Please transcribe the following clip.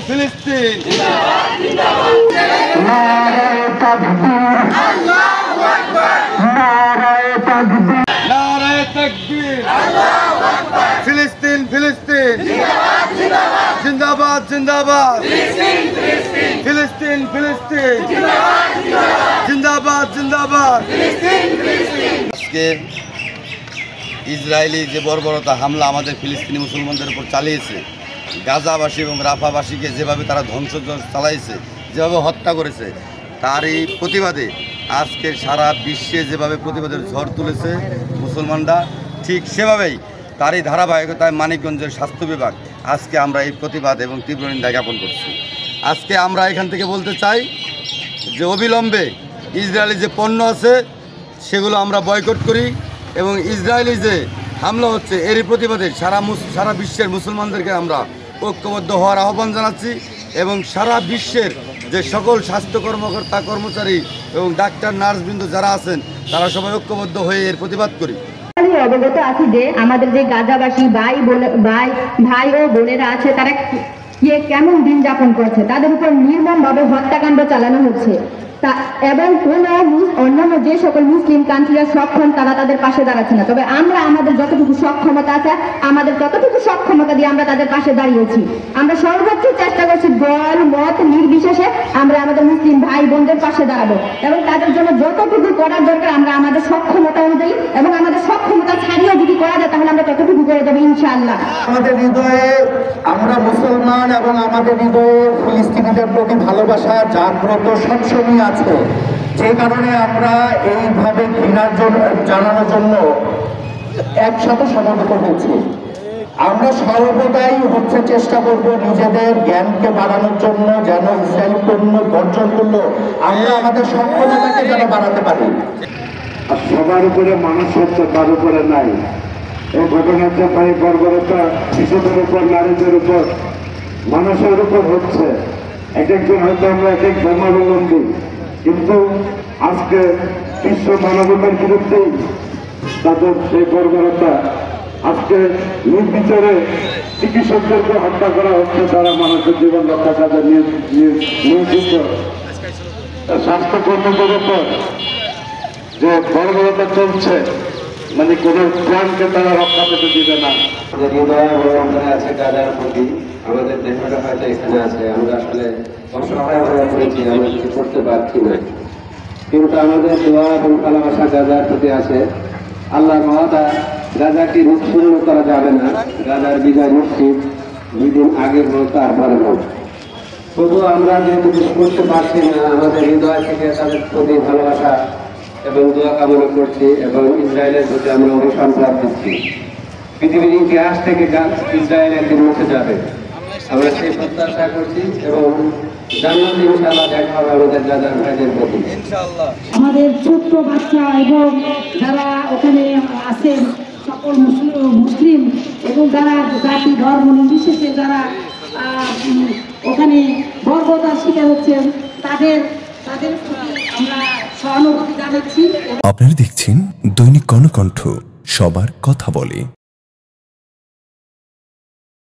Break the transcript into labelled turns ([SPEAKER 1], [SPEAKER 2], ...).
[SPEAKER 1] ফিলিস্তিন নারায়ে তাকবীর ফিলিস্তিন ফিলিস্তিন জিন্দাবাদ জিন্দাবাদ ফিলিস্তিন ফিলিস্তিন জিন্দাবাদ জিন্দাবাদ। আজকে ইসরায়েলি যে বর্বরতা হামলা আমাদের ফিলিস্তিনি মুসলমানদের উপর চালিয়েছে, গাজাবাসী এবং রাফাবাসীকে যেভাবে তারা ধ্বংস চালাইছে, যেভাবে হত্যা করেছে, তারই প্রতিবাদে আজকে সারা বিশ্বে যেভাবে প্রতিবাদের ঝড় তুলেছে মুসলমানরা, ঠিক সেভাবেই তারই ধারাবাহিকতায় মানিকগঞ্জের স্বাস্থ্য বিভাগ আজকে আমরা এই প্রতিবাদ এবং তীব্র নিন্দা জ্ঞাপন করছি। আজকে আমরা এখান থেকে বলতে চাই যে অবিলম্বে ইসরায়েলি যে পণ্য আছে সেগুলো আমরা বয়কট করি এবং ইসরায়েলি যে হামলা হচ্ছে এরই প্রতিবাদে সারা বিশ্বের মুসলমানদেরকে আমরা ঐক্যবদ্ধ হওয়ার আহ্বান জানাচ্ছি এবং সারা বিশ্বের যে সকল স্বাস্থ্য কর্মকর্তা কর্মচারী এবং ডাক্তার নার্সবৃন্দ যারা আছেন তারা সবাই ঐক্যবদ্ধ হয়ে এর প্রতিবাদ করি।
[SPEAKER 2] অবগত আছি যে আমাদের যে গাজাবাসী ভাই ও বোনেরা আছে তারা কেমন দিন যাপন করছে, তাদের উপর নির্মমভাবে হত্যাকাণ্ড চালানো হচ্ছে এবং কোন অন্যান্য যে সকল মুসলিম কান্ট্রিরা সক্ষম তারা তাদের পাশে দাঁড়াচ্ছে না। তবে আমরা আমাদের যতটুকু সক্ষমতা আছে আমাদের ততটুকু সক্ষমতা দিয়ে আমরা তাদের পাশে দাঁড়িয়েছি। আমরা সর্বোচ্চ চেষ্টা করছি দল মত নির্বিশেষে আমরা আমাদের মুসলিম ভাই বোনদের পাশে দাঁড়াবো এবং তাদের জন্য যতটুকু করার দরকার আমরা আমাদের সক্ষমতা অনুযায়ী এবং আমাদের সক্ষমতা ছাড়িয়ে যদি করা যায় তাহলে আমরা ততটুকু করে যাবো ইনশাআল্লাহ।
[SPEAKER 3] আমাদের হৃদয়ে আমরা মুসলমান এবং আমাদের হৃদয়ে ফিলিস্তিনিদের প্রতি ভালোবাসা জাগ্রত সবসময় আছে, যে কারণে আমরা এইভাবে ঘৃণা জানানোর জন্য একসাথে সমবেত হয়েছি। আমরা সর্বদাই চেষ্টা করব নিজেদের জ্ঞানকে বাড়ানোর জন্য, যেন ইসরায়েল পণ্য বর্জন করলো আমরা আমাদের সক্ষমতাকে যেন বাড়াতে পারি।
[SPEAKER 4] সবার উপরে মানুষ হচ্ছে, তার উপরে নাই। এই ঘটনাটা ভাই বর্বরতা শিশুদের উপর, নারীদের উপর, মানুষের উপর হচ্ছে। এক একজন হয়তো আমরা এক এক ধর্মাবলম্বী, কিন্তু আজকে বিশ্ব মানবতার বিরুদ্ধেই তাদের সেই বর্বরতা। আজকে নির্বিচারে চিকিৎসকদেরকে হত্যা করা হচ্ছে, তারা মানুষের জীবন রক্ষা কাজে নিয়োজিত। স্বাস্থ্যকর্মীদের উপর যে বর্বরতা চলছে, মানে কোন প্রাণকে তারা রক্ষা পেতে দিবে না।
[SPEAKER 5] হৃদয় অবলম্বনে আছে গাজার প্রতি, আমাদের দেহটা হয়তো এখানে আছে, আমরা আসলে অসহায় হয়ে পড়েছি, আমরা কিছু করতে পারছি না, কিন্তু আমাদের দোয়া এবং ভালোবাসা গাজার প্রতি আছে। আল্লাহ মহাদা গাজাকে নিশ্চিন্ন করা যাবে না, গাজার বিজয় নিশ্চিত, দুদিন আগের হোক তারপরে হোক। তবুও আমরা যেহেতু কিছু করতে পারছি না, আমাদের হৃদয় থেকে তাদের প্রতি ভালোবাসা এবং দোয়া কামনা করছি এবং ইসরায়েলের প্রতি আমরা অভিসম্পাদ দিচ্ছি। পৃথিবীর ইতিহাস থেকে ইসরায়েল একদিন মুছে যাবে, আমরা সেই প্রত্যাশা করছি এবং জান্নাত ইনশাআল্লাহ দেখা হবে আমাদের গাজার ভাইদের প্রতি ইনশাআল্লাহ।
[SPEAKER 6] আমাদের ছোট্ট বাচ্চা এবং যারা ওখানে আছেন সকল মুসলিম এবং যারা জাতি ধর্ম নির্বিশেষে যারা ওখানে বর্বরতার শিকার হচ্ছেন তাদের আমরা সহানুভূতি জানাচ্ছি।
[SPEAKER 7] আপনারা দেখছেন দৈনিক কর্ণকণ্ঠ, সবার কথা বলে।